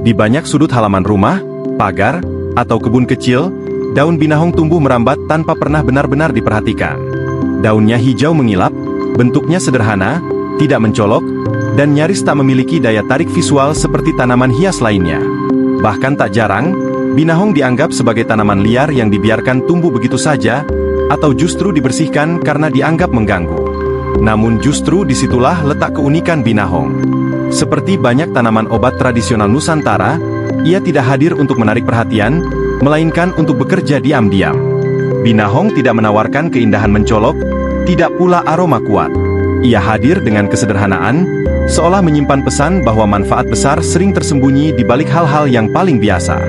Di banyak sudut halaman rumah, pagar, atau kebun kecil, daun binahong tumbuh merambat tanpa pernah benar-benar diperhatikan. Daunnya hijau mengilap, bentuknya sederhana, tidak mencolok, dan nyaris tak memiliki daya tarik visual seperti tanaman hias lainnya. Bahkan tak jarang, binahong dianggap sebagai tanaman liar yang dibiarkan tumbuh begitu saja, atau justru dibersihkan karena dianggap mengganggu. Namun justru disitulah letak keunikan binahong. Seperti banyak tanaman obat tradisional Nusantara, ia tidak hadir untuk menarik perhatian, melainkan untuk bekerja diam-diam. Binahong tidak menawarkan keindahan mencolok, tidak pula aroma kuat. Ia hadir dengan kesederhanaan, seolah menyimpan pesan bahwa manfaat besar sering tersembunyi di balik hal-hal yang paling biasa.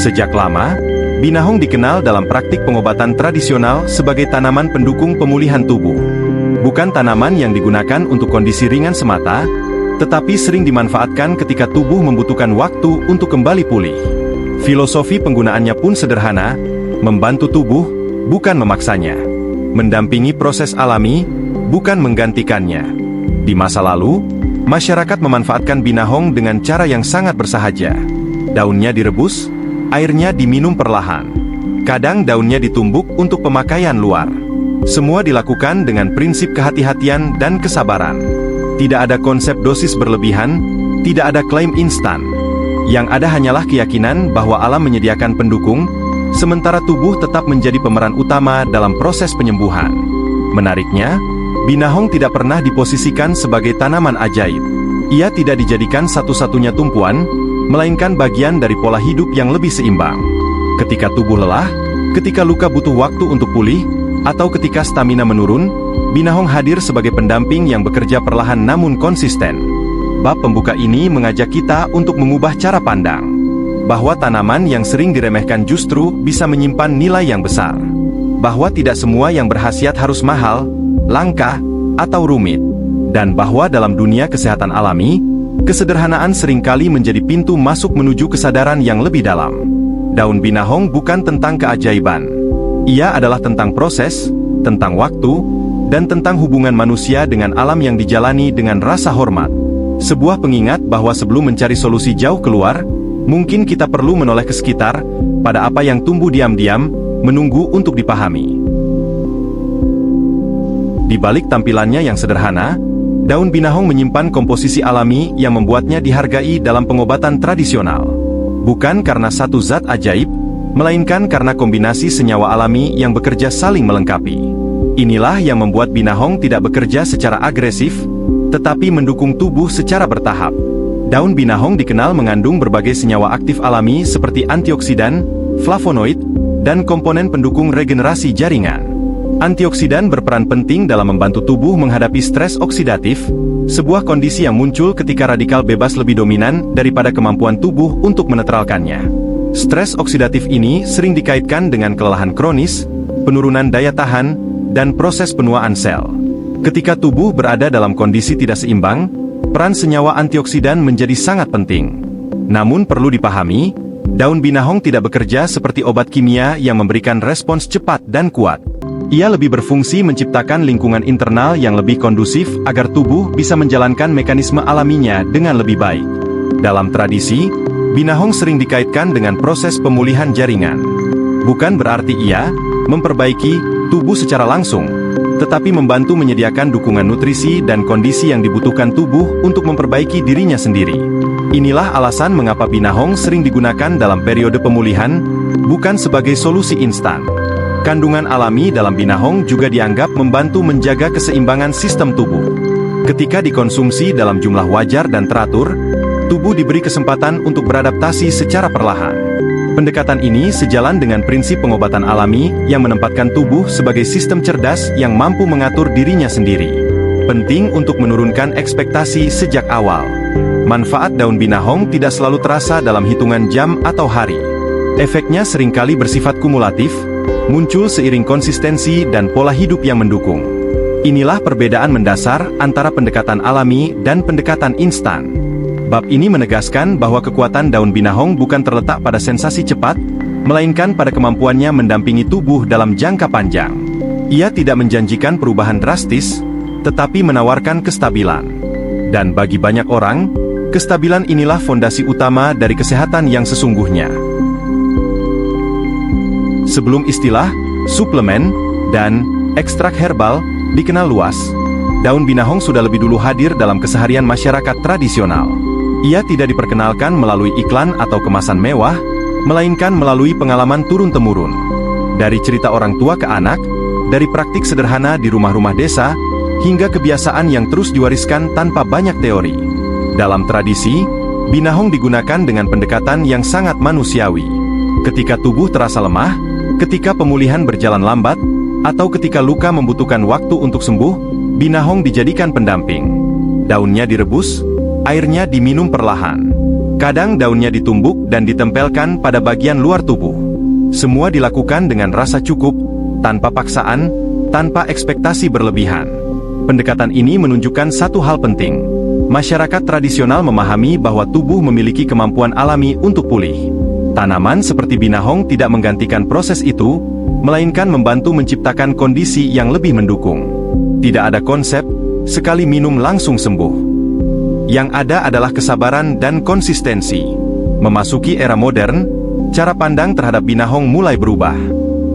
Sejak lama, binahong dikenal dalam praktik pengobatan tradisional sebagai tanaman pendukung pemulihan tubuh. Bukan tanaman yang digunakan untuk kondisi ringan semata, tetapi sering dimanfaatkan ketika tubuh membutuhkan waktu untuk kembali pulih. Filosofi penggunaannya pun sederhana, membantu tubuh, bukan memaksanya. Mendampingi proses alami, bukan menggantikannya. Di masa lalu, masyarakat memanfaatkan binahong dengan cara yang sangat bersahaja. Daunnya direbus, airnya diminum perlahan. Kadang daunnya ditumbuk untuk pemakaian luar. Semua dilakukan dengan prinsip kehati-hatian dan kesabaran. Tidak ada konsep dosis berlebihan, tidak ada klaim instan. Yang ada hanyalah keyakinan bahwa alam menyediakan pendukung, sementara tubuh tetap menjadi pemeran utama dalam proses penyembuhan. Menariknya, binahong tidak pernah diposisikan sebagai tanaman ajaib. Ia tidak dijadikan satu-satunya tumpuan, melainkan bagian dari pola hidup yang lebih seimbang. Ketika tubuh lelah, ketika luka butuh waktu untuk pulih, atau ketika stamina menurun, binahong hadir sebagai pendamping yang bekerja perlahan namun konsisten. Bab pembuka ini mengajak kita untuk mengubah cara pandang, bahwa tanaman yang sering diremehkan justru bisa menyimpan nilai yang besar. Bahwa tidak semua yang berkhasiat harus mahal, langka, atau rumit. Dan bahwa dalam dunia kesehatan alami, kesederhanaan seringkali menjadi pintu masuk menuju kesadaran yang lebih dalam. Daun binahong bukan tentang keajaiban. Ia adalah tentang proses, tentang waktu, dan tentang hubungan manusia dengan alam yang dijalani dengan rasa hormat. Sebuah pengingat bahwa sebelum mencari solusi jauh keluar, mungkin kita perlu menoleh ke sekitar, pada apa yang tumbuh diam-diam, menunggu untuk dipahami. Di balik tampilannya yang sederhana, daun binahong menyimpan komposisi alami yang membuatnya dihargai dalam pengobatan tradisional. Bukan karena satu zat ajaib, melainkan karena kombinasi senyawa alami yang bekerja saling melengkapi. Inilah yang membuat binahong tidak bekerja secara agresif, tetapi mendukung tubuh secara bertahap. Daun binahong dikenal mengandung berbagai senyawa aktif alami seperti antioksidan, flavonoid, dan komponen pendukung regenerasi jaringan. Antioksidan berperan penting dalam membantu tubuh menghadapi stres oksidatif, sebuah kondisi yang muncul ketika radikal bebas lebih dominan daripada kemampuan tubuh untuk menetralkannya. Stres oksidatif ini sering dikaitkan dengan kelelahan kronis, penurunan daya tahan, dan proses penuaan sel. Ketika tubuh berada dalam kondisi tidak seimbang, peran senyawa antioksidan menjadi sangat penting. Namun perlu dipahami, daun binahong tidak bekerja seperti obat kimia yang memberikan respons cepat dan kuat. Ia lebih berfungsi menciptakan lingkungan internal yang lebih kondusif agar tubuh bisa menjalankan mekanisme alaminya dengan lebih baik. Dalam tradisi, binahong sering dikaitkan dengan proses pemulihan jaringan. Bukan berarti ia memperbaiki tubuh secara langsung, tetapi membantu menyediakan dukungan nutrisi dan kondisi yang dibutuhkan tubuh untuk memperbaiki dirinya sendiri. Inilah alasan mengapa binahong sering digunakan dalam periode pemulihan, bukan sebagai solusi instan. Kandungan alami dalam binahong juga dianggap membantu menjaga keseimbangan sistem tubuh. Ketika dikonsumsi dalam jumlah wajar dan teratur, tubuh diberi kesempatan untuk beradaptasi secara perlahan. Pendekatan ini sejalan dengan prinsip pengobatan alami yang menempatkan tubuh sebagai sistem cerdas yang mampu mengatur dirinya sendiri. Penting untuk menurunkan ekspektasi sejak awal. Manfaat daun binahong tidak selalu terasa dalam hitungan jam atau hari. Efeknya seringkali bersifat kumulatif, muncul seiring konsistensi dan pola hidup yang mendukung. Inilah perbedaan mendasar antara pendekatan alami dan pendekatan instan. Bab ini menegaskan bahwa kekuatan daun binahong bukan terletak pada sensasi cepat, melainkan pada kemampuannya mendampingi tubuh dalam jangka panjang. Ia tidak menjanjikan perubahan drastis, tetapi menawarkan kestabilan. Dan bagi banyak orang, Kestabilan inilah fondasi utama dari kesehatan yang sesungguhnya. Sebelum istilah, suplemen, dan ekstrak herbal dikenal luas, daun binahong sudah lebih dulu hadir dalam keseharian masyarakat tradisional. Ia tidak diperkenalkan melalui iklan atau kemasan mewah, melainkan melalui pengalaman turun-temurun. Dari cerita orang tua ke anak, dari praktik sederhana di rumah-rumah desa, hingga kebiasaan yang terus diwariskan tanpa banyak teori. Dalam tradisi, binahong digunakan dengan pendekatan yang sangat manusiawi. Ketika tubuh terasa lemah, ketika pemulihan berjalan lambat, atau ketika luka membutuhkan waktu untuk sembuh, binahong dijadikan pendamping. Daunnya direbus, airnya diminum perlahan. Kadang daunnya ditumbuk dan ditempelkan pada bagian luar tubuh. Semua dilakukan dengan rasa cukup, tanpa paksaan, tanpa ekspektasi berlebihan. Pendekatan ini menunjukkan satu hal penting. Masyarakat tradisional memahami bahwa tubuh memiliki kemampuan alami untuk pulih. Tanaman seperti binahong tidak menggantikan proses itu, melainkan membantu menciptakan kondisi yang lebih mendukung. Tidak ada konsep, sekali minum langsung sembuh. Yang ada adalah kesabaran dan konsistensi. Memasuki era modern, cara pandang terhadap binahong mulai berubah.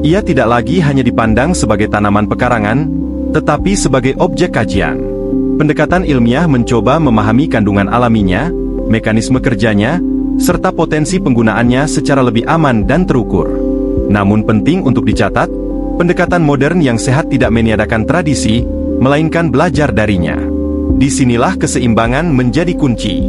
Ia tidak lagi hanya dipandang sebagai tanaman pekarangan, tetapi sebagai objek kajian. Pendekatan ilmiah mencoba memahami kandungan alaminya, mekanisme kerjanya, serta potensi penggunaannya secara lebih aman dan terukur. Namun penting untuk dicatat, pendekatan modern yang sehat tidak meniadakan tradisi, melainkan belajar darinya. Disinilah keseimbangan menjadi kunci.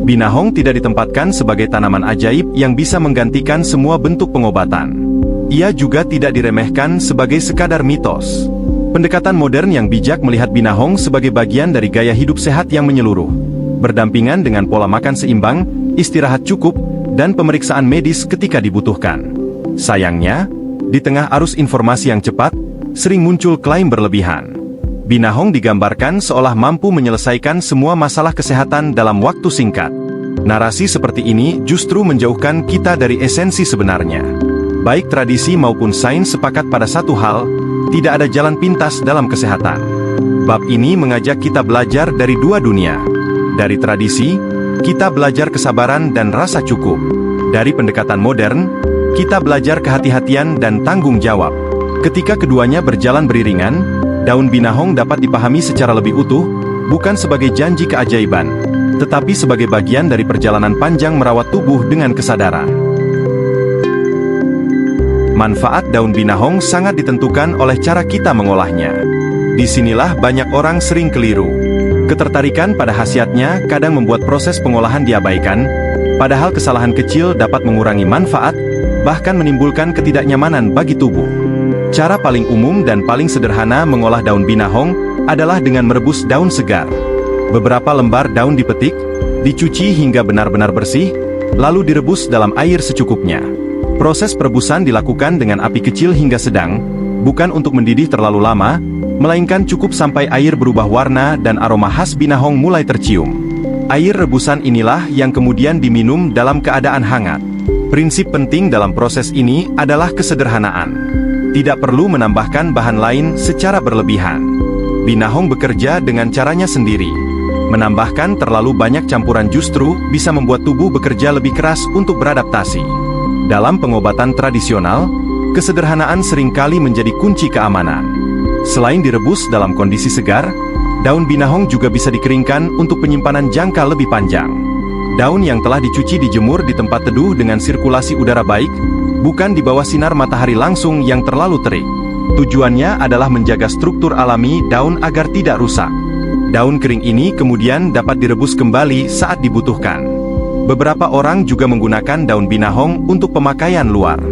Binahong tidak ditempatkan sebagai tanaman ajaib yang bisa menggantikan semua bentuk pengobatan. Ia juga tidak diremehkan sebagai sekadar mitos. Pendekatan modern yang bijak melihat binahong sebagai bagian dari gaya hidup sehat yang menyeluruh, berdampingan dengan pola makan seimbang, istirahat cukup, dan pemeriksaan medis ketika dibutuhkan. Sayangnya, di tengah arus informasi yang cepat, sering muncul klaim berlebihan. Binahong digambarkan seolah mampu menyelesaikan semua masalah kesehatan dalam waktu singkat. Narasi seperti ini justru menjauhkan kita dari esensi sebenarnya. Baik tradisi maupun sains sepakat pada satu hal, tidak ada jalan pintas dalam kesehatan. Bab ini mengajak kita belajar dari dua dunia. Dari tradisi, kita belajar kesabaran dan rasa cukup. Dari pendekatan modern, kita belajar kehati-hatian dan tanggung jawab. Ketika keduanya berjalan beriringan, daun binahong dapat dipahami secara lebih utuh, bukan sebagai janji keajaiban, tetapi sebagai bagian dari perjalanan panjang merawat tubuh dengan kesadaran. Manfaat daun binahong sangat ditentukan oleh cara kita mengolahnya. Disinilah banyak orang sering keliru. Ketertarikan pada khasiatnya kadang membuat proses pengolahan diabaikan, padahal kesalahan kecil dapat mengurangi manfaat, bahkan menimbulkan ketidaknyamanan bagi tubuh. Cara paling umum dan paling sederhana mengolah daun binahong adalah dengan merebus daun segar. Beberapa lembar daun dipetik, dicuci hingga benar-benar bersih, lalu direbus dalam air secukupnya. Proses perebusan dilakukan dengan api kecil hingga sedang, bukan untuk mendidih terlalu lama, melainkan cukup sampai air berubah warna dan aroma khas binahong mulai tercium. Air rebusan inilah yang kemudian diminum dalam keadaan hangat. Prinsip penting dalam proses ini adalah kesederhanaan. Tidak perlu menambahkan bahan lain secara berlebihan. Binahong bekerja dengan caranya sendiri. Menambahkan terlalu banyak campuran justru bisa membuat tubuh bekerja lebih keras untuk beradaptasi. Dalam pengobatan tradisional, kesederhanaan seringkali menjadi kunci keamanan. Selain direbus dalam kondisi segar, daun binahong juga bisa dikeringkan untuk penyimpanan jangka lebih panjang. Daun yang telah dicuci dijemur di tempat teduh dengan sirkulasi udara baik, bukan di bawah sinar matahari langsung yang terlalu terik. Tujuannya adalah menjaga struktur alami daun agar tidak rusak. Daun kering ini kemudian dapat direbus kembali saat dibutuhkan. Beberapa orang juga menggunakan daun binahong untuk pemakaian luar.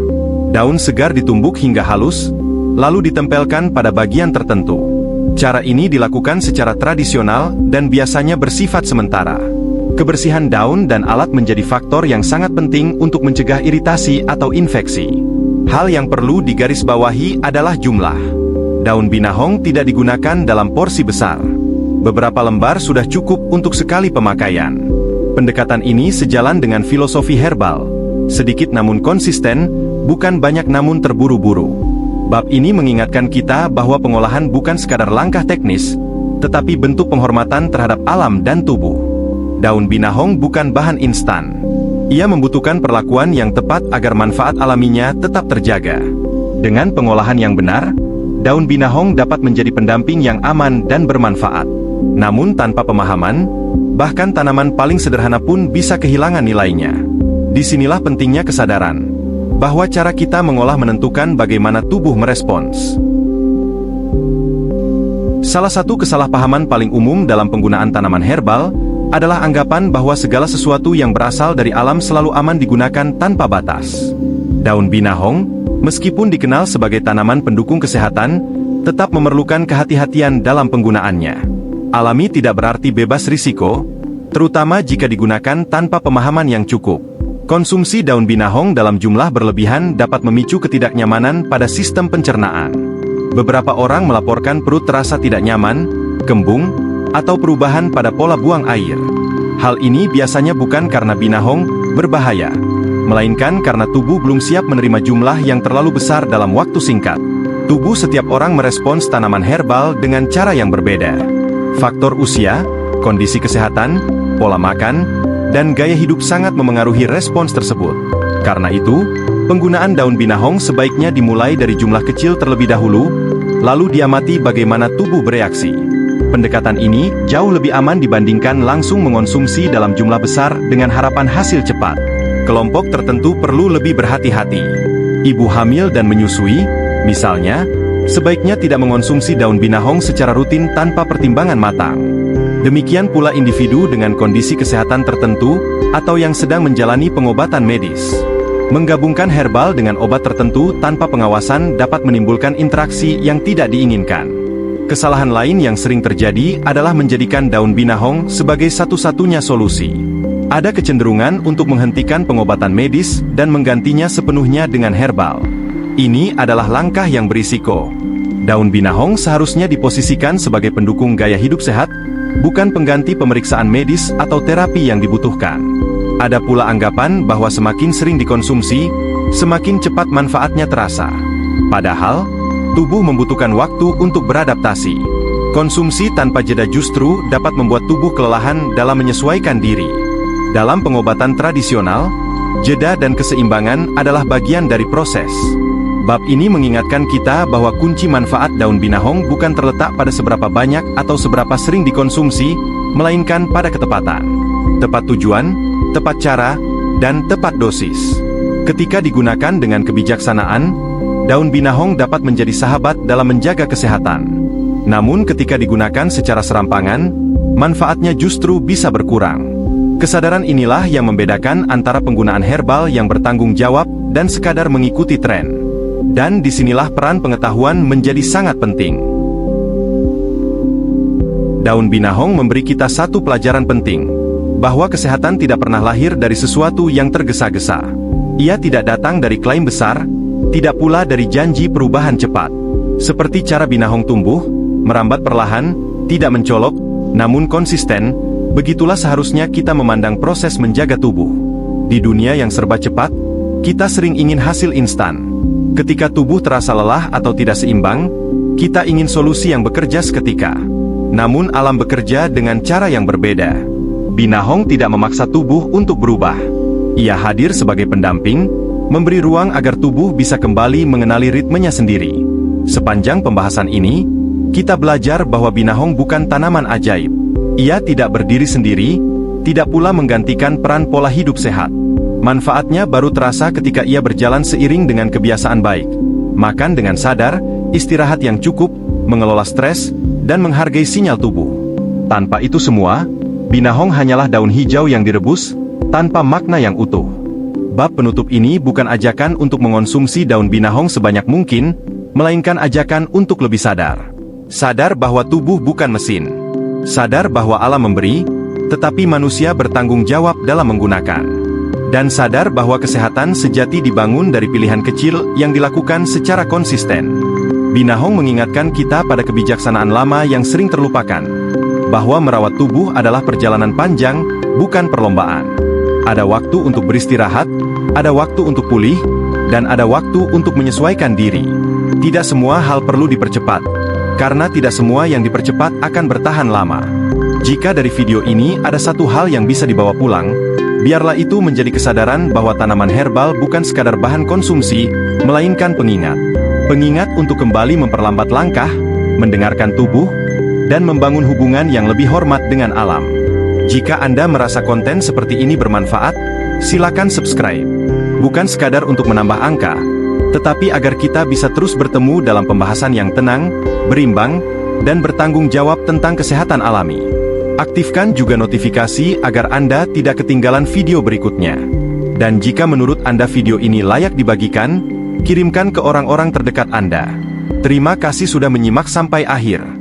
Daun segar ditumbuk hingga halus, lalu ditempelkan pada bagian tertentu. Cara ini dilakukan secara tradisional dan biasanya bersifat sementara. Kebersihan daun dan alat menjadi faktor yang sangat penting untuk mencegah iritasi atau infeksi. Hal yang perlu digarisbawahi adalah jumlah. Daun binahong tidak digunakan dalam porsi besar. Beberapa lembar sudah cukup untuk sekali pemakaian. Pendekatan ini sejalan dengan filosofi herbal. Sedikit namun konsisten, bukan banyak namun terburu-buru. Bab ini mengingatkan kita bahwa pengolahan bukan sekadar langkah teknis, tetapi bentuk penghormatan terhadap alam dan tubuh. Daun binahong bukan bahan instan. Ia membutuhkan perlakuan yang tepat agar manfaat alaminya tetap terjaga. Dengan pengolahan yang benar, daun binahong dapat menjadi pendamping yang aman dan bermanfaat. Namun tanpa pemahaman, bahkan tanaman paling sederhana pun bisa kehilangan nilainya. Disinilah pentingnya kesadaran bahwa cara kita mengolah menentukan bagaimana tubuh merespons. Salah satu kesalahpahaman paling umum dalam penggunaan tanaman herbal adalah anggapan bahwa segala sesuatu yang berasal dari alam selalu aman digunakan tanpa batas. Daun binahong, meskipun dikenal sebagai tanaman pendukung kesehatan, tetap memerlukan kehati-hatian dalam penggunaannya. Alami tidak berarti bebas risiko, terutama jika digunakan tanpa pemahaman yang cukup. Konsumsi daun binahong dalam jumlah berlebihan dapat memicu ketidaknyamanan pada sistem pencernaan. Beberapa orang melaporkan perut terasa tidak nyaman, kembung, atau perubahan pada pola buang air. Hal ini biasanya bukan karena binahong berbahaya, melainkan karena tubuh belum siap menerima jumlah yang terlalu besar dalam waktu singkat. Tubuh setiap orang merespons tanaman herbal dengan cara yang berbeda. Faktor usia, kondisi kesehatan, pola makan, dan gaya hidup sangat memengaruhi respons tersebut. Karena itu, penggunaan daun binahong sebaiknya dimulai dari jumlah kecil terlebih dahulu, lalu diamati bagaimana tubuh bereaksi. Pendekatan ini jauh lebih aman dibandingkan langsung mengonsumsi dalam jumlah besar dengan harapan hasil cepat. Kelompok tertentu perlu lebih berhati-hati. Ibu hamil dan menyusui, misalnya, sebaiknya tidak mengonsumsi daun binahong secara rutin tanpa pertimbangan matang. Demikian pula individu dengan kondisi kesehatan tertentu, atau yang sedang menjalani pengobatan medis. Menggabungkan herbal dengan obat tertentu tanpa pengawasan dapat menimbulkan interaksi yang tidak diinginkan. Kesalahan lain yang sering terjadi adalah menjadikan daun binahong sebagai satu-satunya solusi. Ada kecenderungan untuk menghentikan pengobatan medis dan menggantinya sepenuhnya dengan herbal. Ini adalah langkah yang berisiko. Daun binahong seharusnya diposisikan sebagai pendukung gaya hidup sehat, bukan pengganti pemeriksaan medis atau terapi yang dibutuhkan. Ada pula anggapan bahwa semakin sering dikonsumsi, semakin cepat manfaatnya terasa. Padahal, tubuh membutuhkan waktu untuk beradaptasi. Konsumsi tanpa jeda justru dapat membuat tubuh kelelahan dalam menyesuaikan diri. Dalam pengobatan tradisional, jeda dan keseimbangan adalah bagian dari proses. Bab ini mengingatkan kita bahwa kunci manfaat daun binahong bukan terletak pada seberapa banyak atau seberapa sering dikonsumsi, melainkan pada ketepatan. Tepat tujuan, tepat cara, dan tepat dosis. Ketika digunakan dengan kebijaksanaan, daun binahong dapat menjadi sahabat dalam menjaga kesehatan. Namun ketika digunakan secara serampangan, manfaatnya justru bisa berkurang. Kesadaran inilah yang membedakan antara penggunaan herbal yang bertanggung jawab dan sekadar mengikuti tren. Dan disinilah peran pengetahuan menjadi sangat penting. Daun binahong memberi kita satu pelajaran penting, bahwa kesehatan tidak pernah lahir dari sesuatu yang tergesa-gesa. Ia tidak datang dari klaim besar, tidak pula dari janji perubahan cepat. Seperti cara binahong tumbuh, merambat perlahan, tidak mencolok, namun konsisten, begitulah seharusnya kita memandang proses menjaga tubuh. Di dunia yang serba cepat, kita sering ingin hasil instan. Ketika tubuh terasa lelah atau tidak seimbang, kita ingin solusi yang bekerja seketika. Namun alam bekerja dengan cara yang berbeda. Binahong tidak memaksa tubuh untuk berubah. Ia hadir sebagai pendamping, memberi ruang agar tubuh bisa kembali mengenali ritmenya sendiri. Sepanjang pembahasan ini, kita belajar bahwa binahong bukan tanaman ajaib. Ia tidak berdiri sendiri, tidak pula menggantikan peran pola hidup sehat. Manfaatnya baru terasa ketika ia berjalan seiring dengan kebiasaan baik. Makan dengan sadar, istirahat yang cukup, mengelola stres, dan menghargai sinyal tubuh. Tanpa itu semua, binahong hanyalah daun hijau yang direbus, tanpa makna yang utuh. Bab penutup ini bukan ajakan untuk mengonsumsi daun binahong sebanyak mungkin, melainkan ajakan untuk lebih sadar. Sadar bahwa tubuh bukan mesin. Sadar bahwa alam memberi, tetapi manusia bertanggung jawab dalam menggunakan. Dan sadar bahwa kesehatan sejati dibangun dari pilihan kecil yang dilakukan secara konsisten. Binahong mengingatkan kita pada kebijaksanaan lama yang sering terlupakan, bahwa merawat tubuh adalah perjalanan panjang, bukan perlombaan. Ada waktu untuk beristirahat, ada waktu untuk pulih, dan ada waktu untuk menyesuaikan diri. Tidak semua hal perlu dipercepat, karena tidak semua yang dipercepat akan bertahan lama. Jika dari video ini ada satu hal yang bisa dibawa pulang, biarlah itu menjadi kesadaran bahwa tanaman herbal bukan sekadar bahan konsumsi, melainkan pengingat. Pengingat untuk kembali memperlambat langkah, mendengarkan tubuh, dan membangun hubungan yang lebih hormat dengan alam. Jika Anda merasa konten seperti ini bermanfaat, silakan subscribe. Bukan sekadar untuk menambah angka, tetapi agar kita bisa terus bertemu dalam pembahasan yang tenang, berimbang, dan bertanggung jawab tentang kesehatan alami. Aktifkan juga notifikasi agar Anda tidak ketinggalan video berikutnya. Dan jika menurut Anda video ini layak dibagikan, kirimkan ke orang-orang terdekat Anda. Terima kasih sudah menyimak sampai akhir.